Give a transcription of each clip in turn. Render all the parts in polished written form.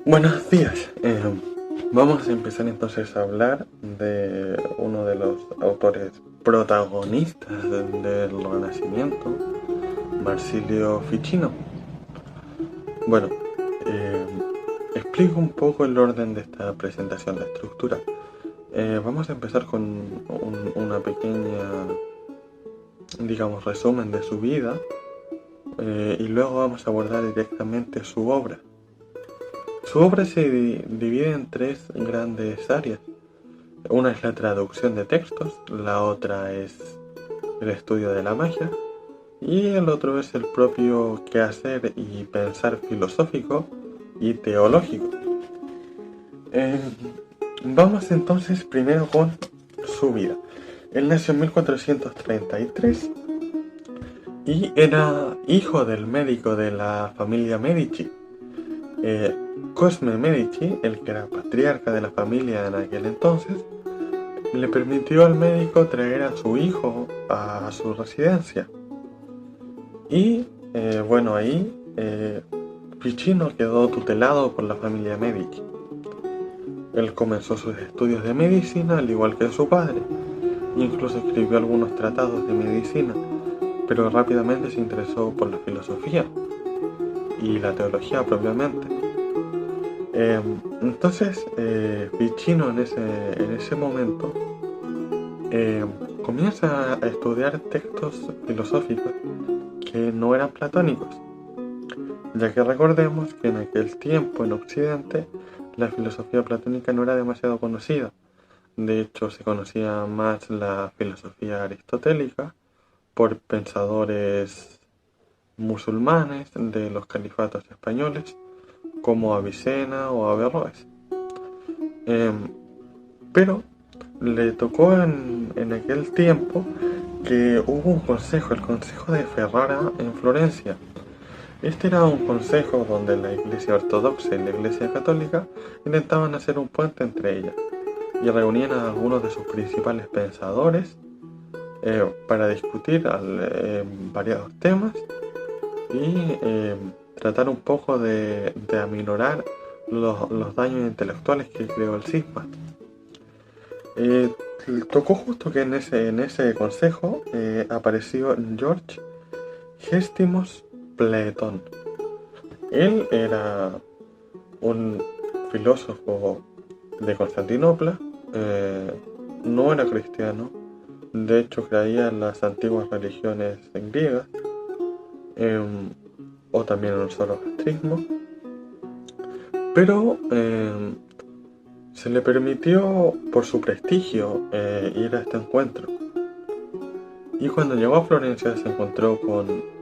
Buenos días. Vamos a empezar entonces a hablar de uno de los autores protagonistas del Renacimiento, Marsilio Ficino. Bueno, explico un poco el orden de esta presentación, la estructura. Vamos a empezar con una pequeña, digamos, resumen de su vida y luego vamos a abordar directamente su obra. Su obra se divide en tres grandes áreas. Una es la traducción de textos, la otra es el estudio de la magia y el otro es el propio quehacer y pensar filosófico y teológico. Vamos entonces primero con su vida. Él nació en 1433 y era hijo del médico de la familia Medici. Cosme Medici, el que era patriarca de la familia en aquel entonces, le permitió al médico traer a su hijo a su residencia. Y ahí Ficino quedó tutelado por la familia Medici. Él comenzó sus estudios de medicina al igual que su padre, incluso escribió algunos tratados de medicina, pero rápidamente se interesó por la filosofía y la teología propiamente. Entonces Ficino en ese momento comienza a estudiar textos filosóficos que no eran platónicos, ya que recordemos que en aquel tiempo en Occidente la filosofía platónica no era demasiado conocida. De hecho, se conocía más la filosofía aristotélica por pensadores musulmanes de los califatos españoles como Avicena o Averroes. Pero le tocó en aquel tiempo que hubo un consejo, el Consejo de Ferrara en Florencia. Este era un consejo donde la Iglesia Ortodoxa y la Iglesia Católica intentaban hacer un puente entre ellas y reunían a algunos de sus principales pensadores para discutir variados temas y tratar un poco de aminorar los daños intelectuales que creó el cisma. Tocó justo que en ese consejo apareció George Gestimos Platon. Él era un filósofo de Constantinopla, no era cristiano, de hecho creía en las antiguas religiones griegas, o también en el zoroastrismo, pero se le permitió por su prestigio ir a este encuentro. Y cuando llegó a Florencia se encontró con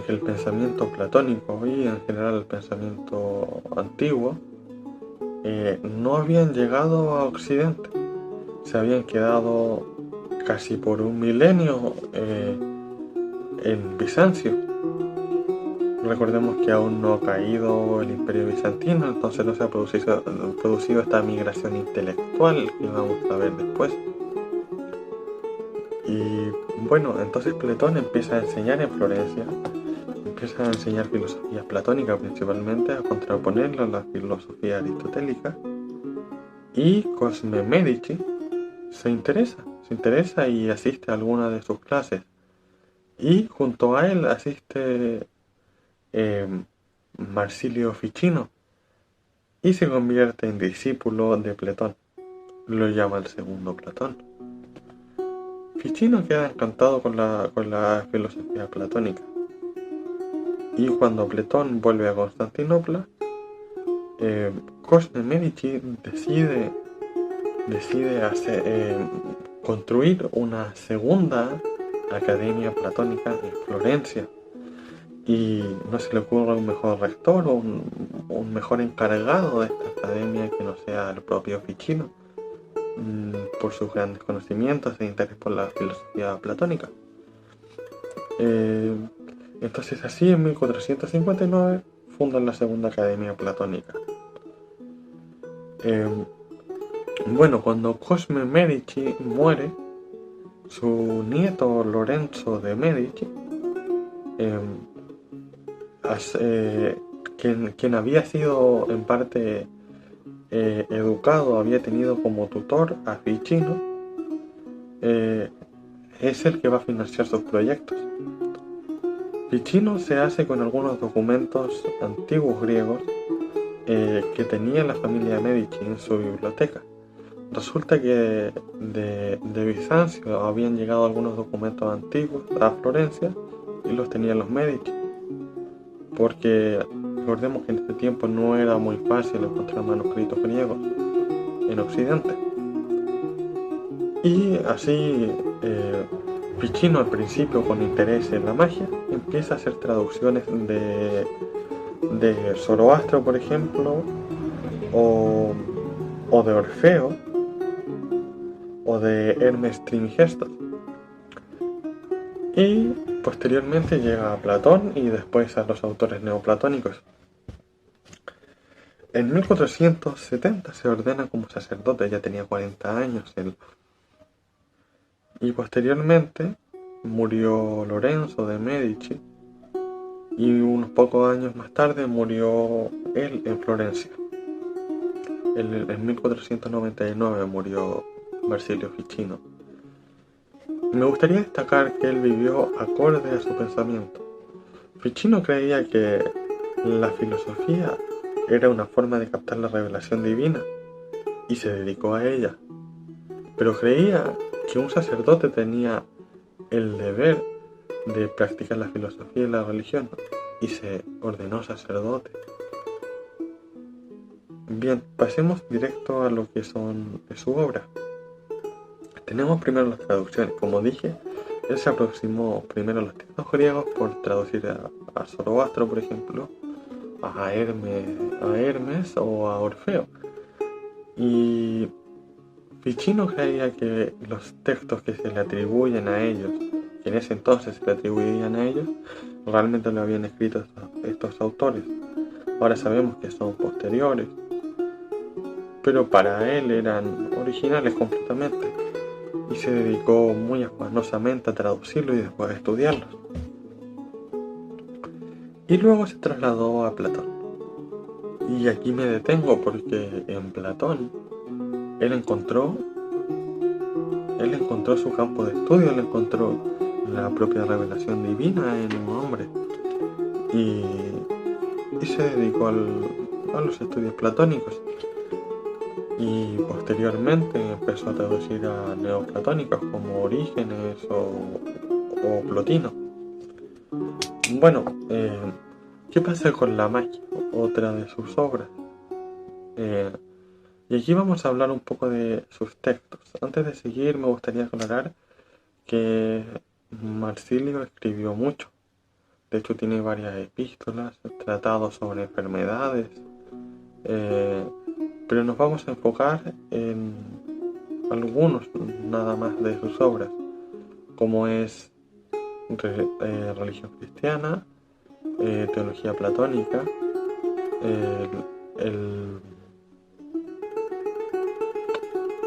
que el pensamiento platónico y en general el pensamiento antiguo no habían llegado a Occidente. Se habían quedado casi por un milenio en Bizancio. Recordemos que aún no ha caído el Imperio Bizantino, entonces no se ha producido esta migración intelectual que vamos a ver después. Y bueno, entonces Platón empieza a enseñar en Florencia, empieza a enseñar filosofía platónica principalmente, a contraponerla a la filosofía aristotélica. Y Cosme Medici se interesa y asiste a alguna de sus clases. Y junto a él asiste Marsilio Ficino y se convierte en discípulo de Platón. Lo llama el segundo Platón. Ficino queda encantado con la filosofía platónica. Y cuando Platón vuelve a Constantinopla, Cosme Medici decide construir una segunda academia platónica en Florencia. Y no se le ocurre un mejor rector o un mejor encargado de esta academia que no sea el propio Ficino, por sus grandes conocimientos e interés por la filosofía platónica. Entonces así en 1459 fundan la segunda academia platónica. Cuando Cosme Medici muere, su nieto Lorenzo de Medici quien había sido en parte educado, había tenido como tutor a Ficino, es el que va a financiar sus proyectos. Ficino se hace con algunos documentos antiguos griegos que tenía la familia Medici en su biblioteca. Resulta que de Bizancio habían llegado algunos documentos antiguos a Florencia y los tenían los Medici, porque recordemos que en este tiempo no era muy fácil encontrar manuscritos griegos en Occidente. Y así Ficino, al principio con interés en la magia, empieza a hacer traducciones de Zoroastro, por ejemplo, o de Orfeo, o de Hermes Trismegisto. Y posteriormente llega a Platón y después a los autores neoplatónicos. En 1470 se ordena como sacerdote, ya tenía 40 años él. Y posteriormente murió Lorenzo de Medici y unos pocos años más tarde murió él en Florencia. En 1499 murió Marsilio Ficino. Me gustaría destacar que él vivió acorde a su pensamiento. Ficino creía que la filosofía era una forma de captar la revelación divina y se dedicó a ella, pero creía que un sacerdote tenía el deber de practicar la filosofía y la religión y se ordenó sacerdote. Bien, pasemos directo a lo que son su obra. Tenemos primero las traducciones. Como dije, él se aproximó primero a los textos griegos por traducir a Zoroastro, por ejemplo, a Hermes o a Orfeo. Y Ficino creía que los textos que se le atribuyen a ellos, que en ese entonces se le atribuían a ellos, realmente lo habían escrito estos autores. Ahora sabemos que son posteriores, pero para él eran originales completamente, y se dedicó muy afanosamente a traducirlos y después a estudiarlos. Y luego se trasladó a Platón. Y aquí me detengo porque en Platón él encontró su campo de estudio, él encontró la propia revelación divina en un hombre y se dedicó a los estudios platónicos y posteriormente empezó a traducir a neoplatónicos como Orígenes o Plotino. Bueno, ¿qué pasa con la magia? Otra de sus obras. Y aquí vamos a hablar un poco de sus textos. Antes de seguir me gustaría aclarar que Marsilio escribió mucho. De hecho tiene varias epístolas, tratados sobre enfermedades, pero nos vamos a enfocar en algunos nada más de sus obras, como es religión cristiana, teología platónica,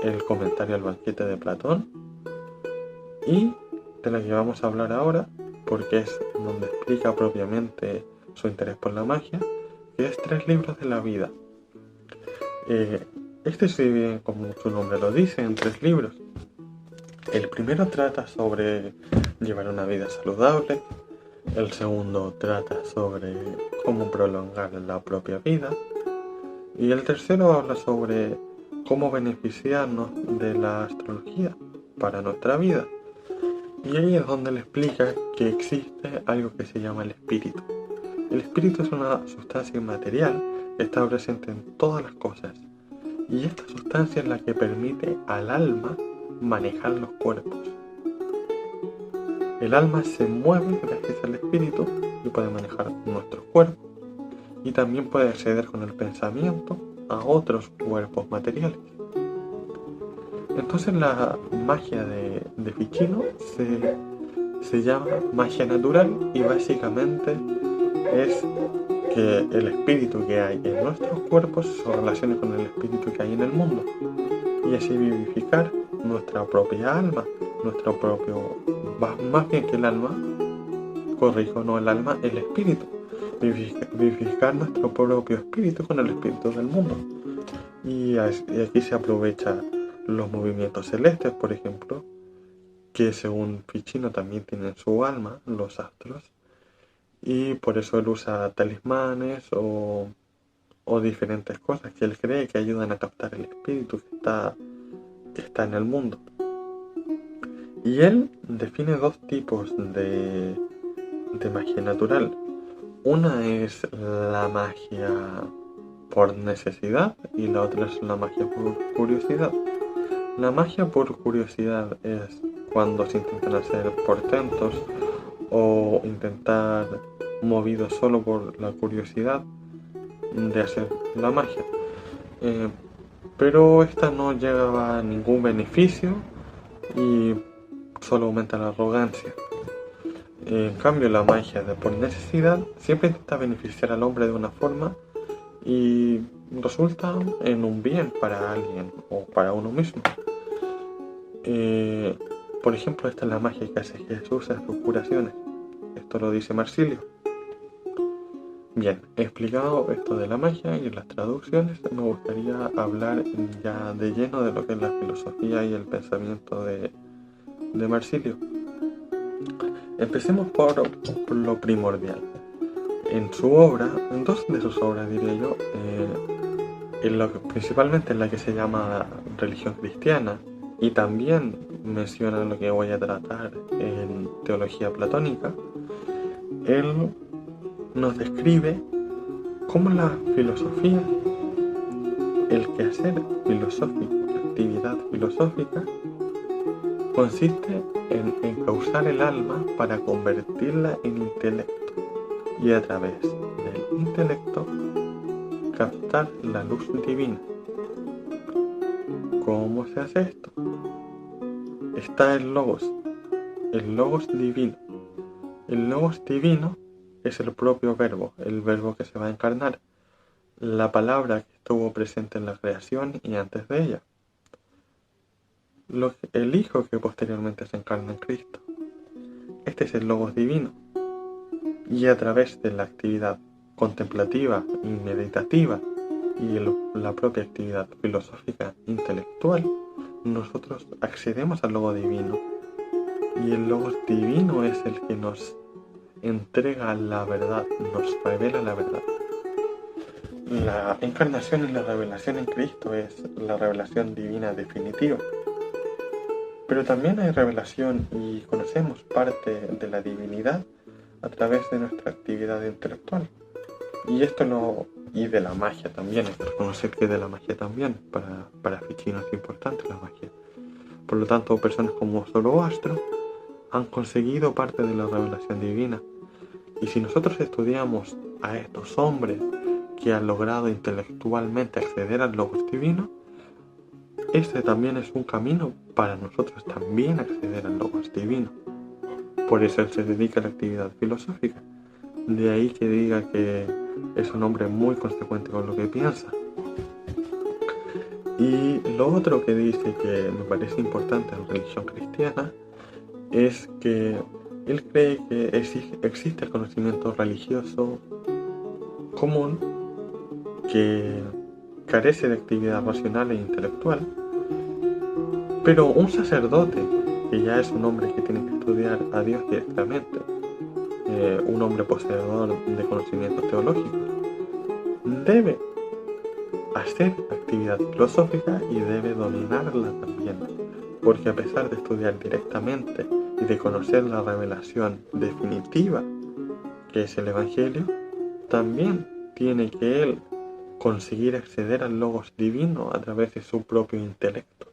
el comentario al banquete de Platón, y de la que vamos a hablar ahora, porque es donde explica propiamente su interés por la magia, que es 3 libros de la vida. Este se divide, como su nombre lo dice, en 3 libros. El primero trata sobre llevar una vida saludable, el segundo trata sobre cómo prolongar la propia vida, y el tercero habla sobre cómo beneficiarnos de la astrología para nuestra vida. Y ahí es donde le explica que existe algo que se llama el espíritu. El espíritu es una sustancia inmaterial que está presente en todas las cosas. Y esta sustancia es la que permite al alma manejar los cuerpos. El alma se mueve gracias al espíritu y puede manejar nuestros cuerpos. Y también puede acceder con el pensamiento a otros cuerpos materiales. Entonces la magia de Ficino se llama magia natural y básicamente es que el espíritu que hay en nuestros cuerpos se relacione con el espíritu que hay en el mundo y así vivificar nuestra propia alma, más bien que el alma, corrijo, no el alma, el espíritu. Vivificar nuestro propio espíritu con el espíritu del mundo. Y aquí se aprovecha los movimientos celestes, por ejemplo, que según Ficino también tienen su alma, los astros, y por eso él usa talismanes o diferentes cosas que él cree que ayudan a captar el espíritu que está en el mundo. Y él define dos tipos de magia natural. Una es la magia por necesidad y la otra es la magia por curiosidad. La magia por curiosidad es cuando se intentan hacer portentos o intentar movidos solo por la curiosidad de hacer la magia. Pero esta no lleva a ningún beneficio y solo aumenta la arrogancia. En cambio, la magia de por necesidad siempre intenta beneficiar al hombre de una forma y resulta en un bien para alguien o para uno mismo. Por ejemplo, esta es la magia que hace Jesús en sus curaciones. Esto lo dice Marsilio. Bien, explicado esto de la magia y las traducciones, me gustaría hablar ya de lleno de lo que es la filosofía y el pensamiento de Marsilio. Empecemos por lo primordial. En su obra, en dos de sus obras diría yo, principalmente en la que se llama Religión Cristiana, y también menciona lo que voy a tratar en Teología Platónica, él nos describe cómo la filosofía, el quehacer filosófico, la actividad filosófica, consiste en encauzar el alma para convertirla en intelecto y a través del intelecto captar la luz divina. ¿Cómo se hace esto? Está el logos divino. El logos divino es el propio verbo, el verbo que se va a encarnar, la palabra que estuvo presente en la creación y antes de ella. El Hijo que posteriormente se encarna en Cristo. Este es el logos divino. Y a través de la actividad contemplativa y meditativa y la propia actividad filosófica intelectual, nosotros accedemos al logos divino. Y el logos divino es el que nos entrega la verdad, nos revela la verdad. La encarnación y la revelación en Cristo es la revelación divina definitiva. Pero también hay revelación y conocemos parte de la divinidad a través de nuestra actividad intelectual. Y de la magia también, hay que reconocer que de la magia también, para Ficino es importante la magia. Por lo tanto, personas como Zoroastro han conseguido parte de la revelación divina. Y si nosotros estudiamos a estos hombres que han logrado intelectualmente acceder al logos divino, este también es un camino para nosotros también acceder al logos divino. Por eso él se dedica a la actividad filosófica. De ahí que diga que es un hombre muy consecuente con lo que piensa. Y lo otro que dice que me parece importante en religión cristiana es que él cree que existe el conocimiento religioso común que carece de actividad racional e intelectual, pero un sacerdote, que ya es un hombre que tiene que estudiar a Dios directamente, un hombre poseedor de conocimientos teológicos, debe hacer actividad filosófica y debe dominarla también, porque a pesar de estudiar directamente y de conocer la revelación definitiva que es el Evangelio, también tiene que él conseguir acceder al logos divino a través de su propio intelecto.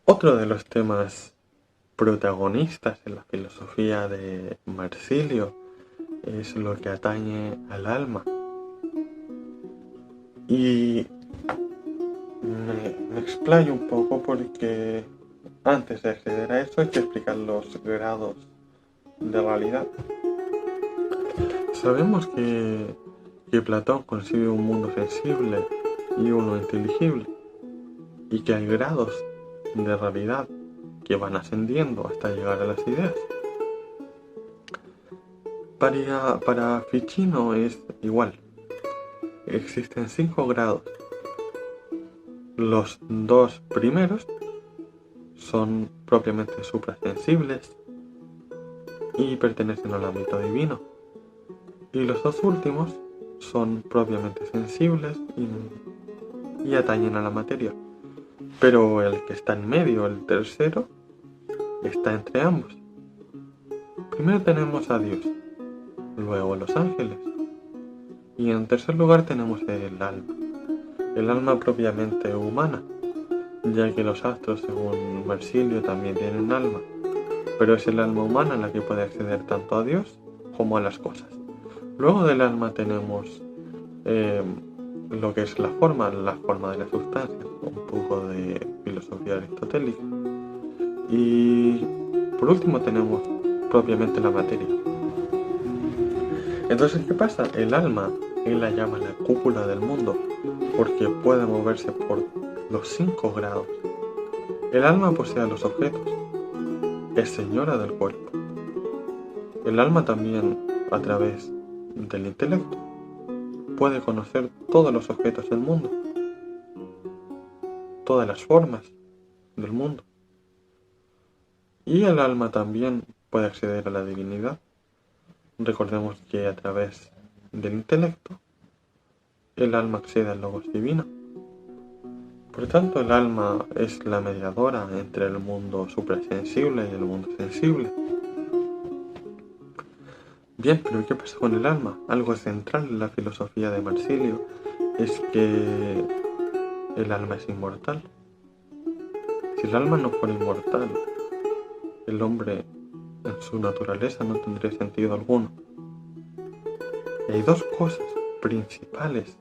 Otro de los temas protagonistas en la filosofía de Marsilio es lo que atañe al alma. Y me explayo un poco porque antes de acceder a esto hay que explicar los grados de realidad. Sabemos que Platón concibe un mundo sensible y uno inteligible, y que hay grados de realidad que van ascendiendo hasta llegar a las ideas. Para Ficino es igual. Existen 5 grados. Los 2 primeros son propiamente suprasensibles y pertenecen al ámbito divino. Y los 2 últimos son propiamente sensibles y atañen a la materia. Pero el que está en medio, el tercero, está entre ambos. Primero tenemos a Dios, luego los ángeles, y en tercer lugar tenemos el alma propiamente humana, ya que los astros, según Marsilio, también tienen alma, pero es el alma humana la que puede acceder tanto a Dios como a las cosas. Luego del alma tenemos lo que es la forma de la sustancia, un poco de filosofía aristotélica, y por último tenemos propiamente la materia. Entonces, ¿qué pasa? El alma, él la llama la cúpula del mundo, porque puede moverse por los 5 grados. El alma posee los objetos, es señora del cuerpo. El alma también, a través del intelecto, puede conocer todos los objetos del mundo, todas las formas del mundo. Y el alma también puede acceder a la divinidad. Recordemos que a través del intelecto, el alma accede al logos divino. Por tanto, el alma es la mediadora entre el mundo suprasensible y el mundo sensible. Bien, pero ¿qué pasa con el alma? Algo central en la filosofía de Marsilio es que el alma es inmortal. Si el alma no fuera inmortal, el hombre en su naturaleza no tendría sentido alguno. Y hay 2 cosas principales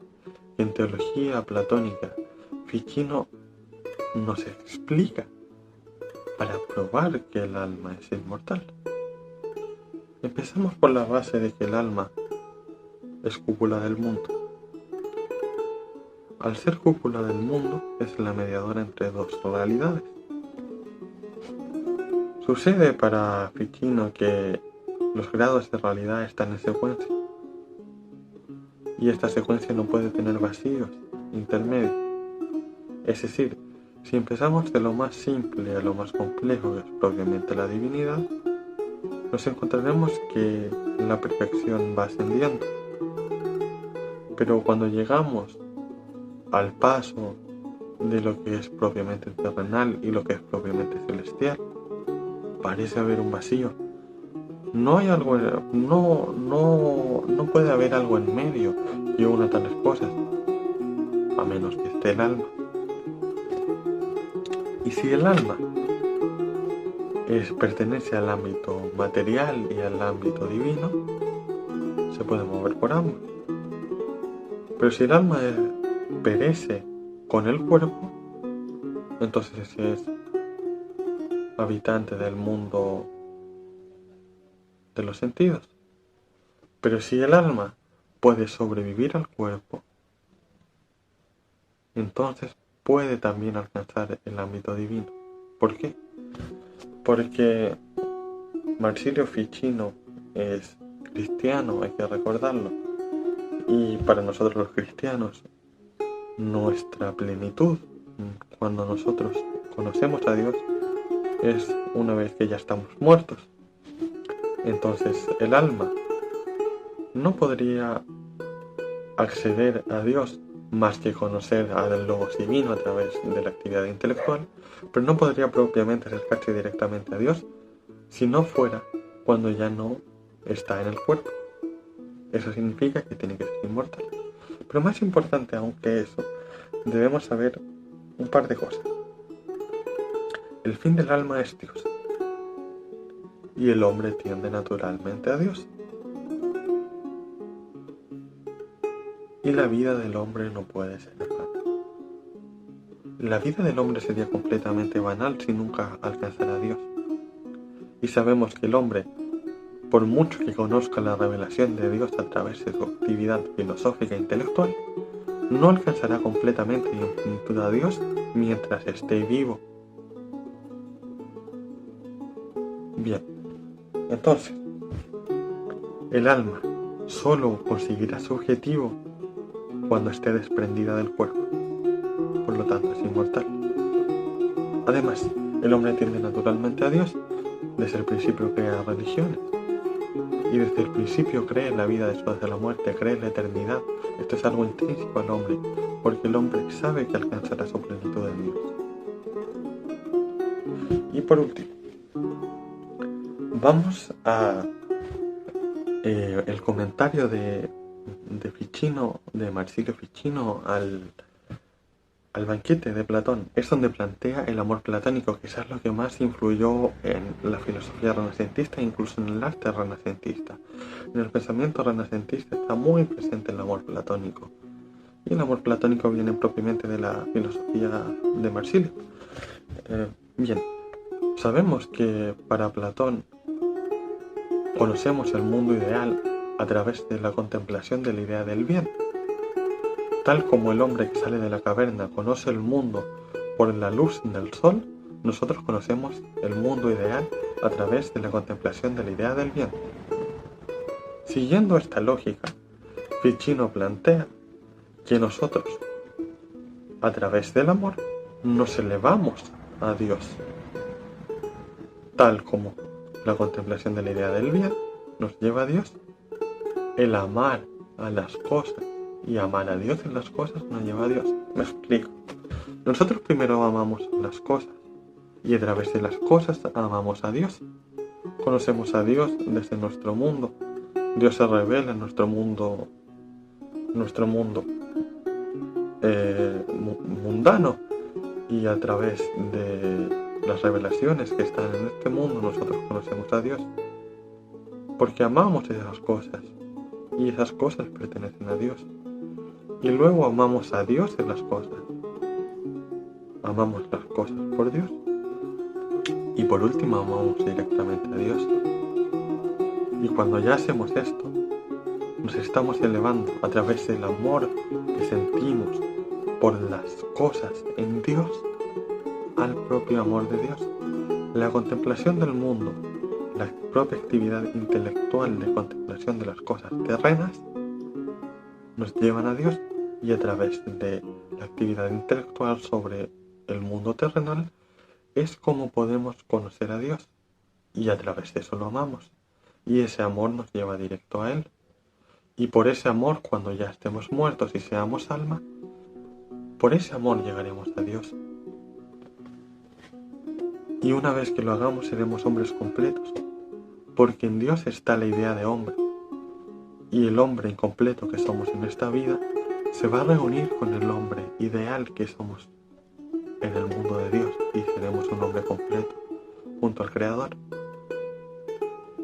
que en teología platónica Ficino nos explica para probar que el alma es inmortal. Empezamos por la base de que el alma es cúpula del mundo. Al ser cúpula del mundo, es la mediadora entre 2 realidades. Sucede para Ficino que los grados de realidad están en secuencia, y esta secuencia no puede tener vacíos intermedios. Es decir, si empezamos de lo más simple a lo más complejo, que es propiamente la divinidad, nos encontraremos que la perfección va ascendiendo. Pero cuando llegamos al paso de lo que es propiamente terrenal y lo que es propiamente celestial, parece haber un vacío. No hay algo, no puede haber algo en medio que una tales cosas, a menos que esté el alma. Y si el alma pertenece al ámbito material y al ámbito divino, se puede mover por ambos. Pero si el alma perece con el cuerpo, entonces es habitante del mundo de los sentidos. Pero si el alma puede sobrevivir al cuerpo, entonces puede también alcanzar el ámbito divino. ¿Por qué? Porque Marsilio Ficino es cristiano, hay que recordarlo, y para nosotros los cristianos, nuestra plenitud, cuando nosotros conocemos a Dios, es una vez que ya estamos muertos. Entonces el alma no podría acceder a Dios más que conocer al Logos divino a través de la actividad intelectual, pero no podría propiamente acercarse directamente a Dios si no fuera cuando ya no está en el cuerpo. Eso significa que tiene que ser inmortal. Pero más importante aún que eso, debemos saber un par de cosas. El fin del alma es Dios, y el hombre tiende naturalmente a Dios. Y la vida del hombre no puede ser vana. La vida del hombre sería completamente banal si nunca alcanzara a Dios. Y sabemos que el hombre, por mucho que conozca la revelación de Dios a través de su actividad filosófica e intelectual, no alcanzará completamente y en plenitud a Dios mientras esté vivo. Bien, entonces, El alma solo conseguirá su objetivo cuando esté desprendida del cuerpo, por lo tanto es inmortal. Además, el hombre entiende naturalmente a Dios. Desde el principio crea religiones y desde el principio cree en la vida después de la muerte, cree en la eternidad. Esto es algo intrínseco al hombre, porque el hombre sabe que alcanzará su plenitud en Dios. Y por último, vamos a el comentario de Ficino, de Marsilio Ficino al banquete de Platón. Es donde plantea el amor platónico, que es lo que más influyó en la filosofía renacentista e incluso en el arte renacentista. En el pensamiento renacentista está muy presente el amor platónico. Y el amor platónico viene propiamente de la filosofía de Marsilio. Bien, sabemos que para Platón conocemos el mundo ideal a través de la contemplación de la idea del bien. Tal como el hombre que sale de la caverna conoce el mundo por la luz del sol, nosotros conocemos el mundo ideal a través de la contemplación de la idea del bien. Siguiendo esta lógica, Ficino plantea que nosotros, a través del amor, nos elevamos a Dios. Tal como la contemplación de la idea del bien nos lleva a Dios, el amar a las cosas y amar a Dios en las cosas nos lleva a Dios. Me explico. Nosotros primero amamos las cosas y a través de las cosas amamos a Dios. Conocemos a Dios desde nuestro mundo. Dios se revela en nuestro mundo mundano, y a través de las revelaciones que están en este mundo nosotros conocemos a Dios. Porque amamos esas cosas y esas cosas pertenecen a Dios. Y luego amamos a Dios en las cosas. Amamos las cosas por Dios. Y por último amamos directamente a Dios. Y cuando ya hacemos esto, nos estamos elevando a través del amor que sentimos por las cosas en Dios al propio amor de Dios. La contemplación del mundo, la propia actividad intelectual de contemplación de las cosas terrenas, nos llevan a Dios, y a través de la actividad intelectual sobre el mundo terrenal es como podemos conocer a Dios, y a través de eso lo amamos, y ese amor nos lleva directo a Él. Y por ese amor, cuando ya estemos muertos y seamos alma, por ese amor llegaremos a Dios. Y una vez que lo hagamos seremos hombres completos, porque en Dios está la idea de hombre, y el hombre incompleto que somos en esta vida se va a reunir con el hombre ideal que somos en el mundo de Dios, y seremos un hombre completo junto al Creador.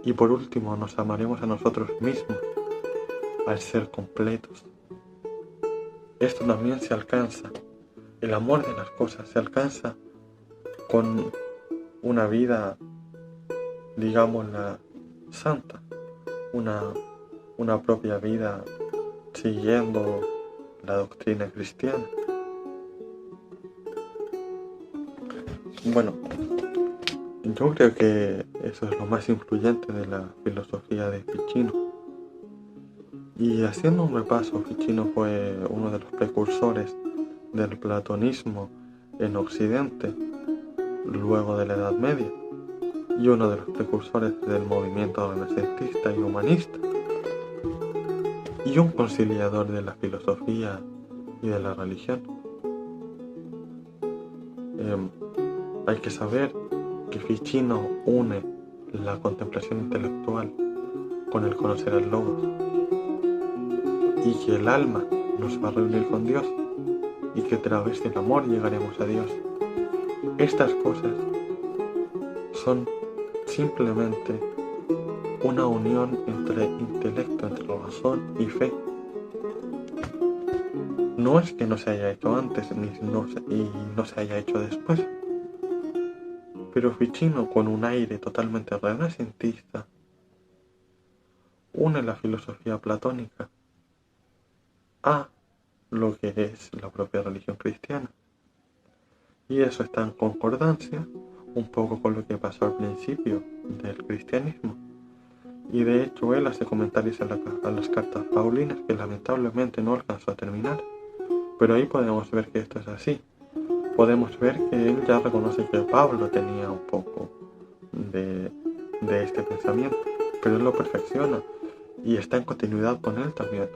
Y por último nos amaremos a nosotros mismos al ser completos. Esto también se alcanza, el amor de las cosas se alcanza con una vida, digámosla, santa, una propia vida siguiendo la doctrina cristiana. Bueno, yo creo que eso es lo más influyente de la filosofía de Ficino. Y haciendo un repaso, Ficino fue uno de los precursores del platonismo en Occidente, luego de la Edad Media, y uno de los precursores del movimiento renacentista y humanista, y un conciliador de la filosofía y de la religión. Hay que saber que Ficino une la contemplación intelectual con el conocer al Logos, y que el alma nos va a reunir con Dios, y que a través del amor llegaremos a Dios. Estas cosas son simplemente una unión entre intelecto, entre razón y fe. No es que no se haya hecho antes y no se haya hecho después, pero Ficino, con un aire totalmente renacentista, une la filosofía platónica a lo que es la propia religión cristiana. Y eso está en concordancia un poco con lo que pasó al principio del cristianismo, y de hecho él hace comentarios a las cartas paulinas que lamentablemente no alcanzó a terminar, pero ahí podemos ver que esto es así. Podemos ver que él ya reconoce que Pablo tenía un poco de este pensamiento, pero él lo perfecciona y está en continuidad con él también.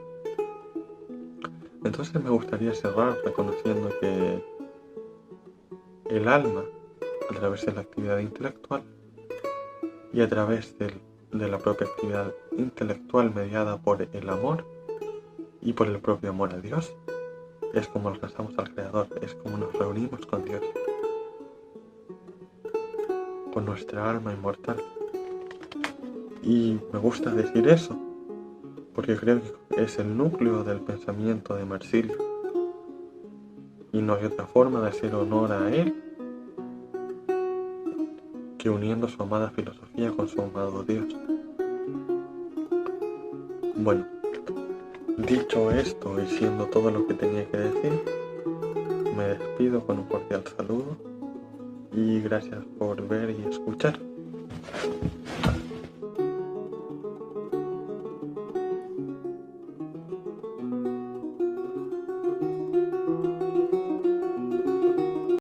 Entonces me gustaría cerrar reconociendo que el alma, a través de la actividad intelectual y a través de la propia actividad intelectual mediada por el amor y por el propio amor a Dios, es como alcanzamos al Creador, es como nos reunimos con Dios, con nuestra alma inmortal. Y me gusta decir eso, porque creo que es el núcleo del pensamiento de Marsilio. Y no hay otra forma de hacer honor a él que uniendo su amada filosofía con su amado Dios. Bueno, dicho esto y siendo todo lo que tenía que decir, me despido con un cordial saludo y gracias por ver y escuchar.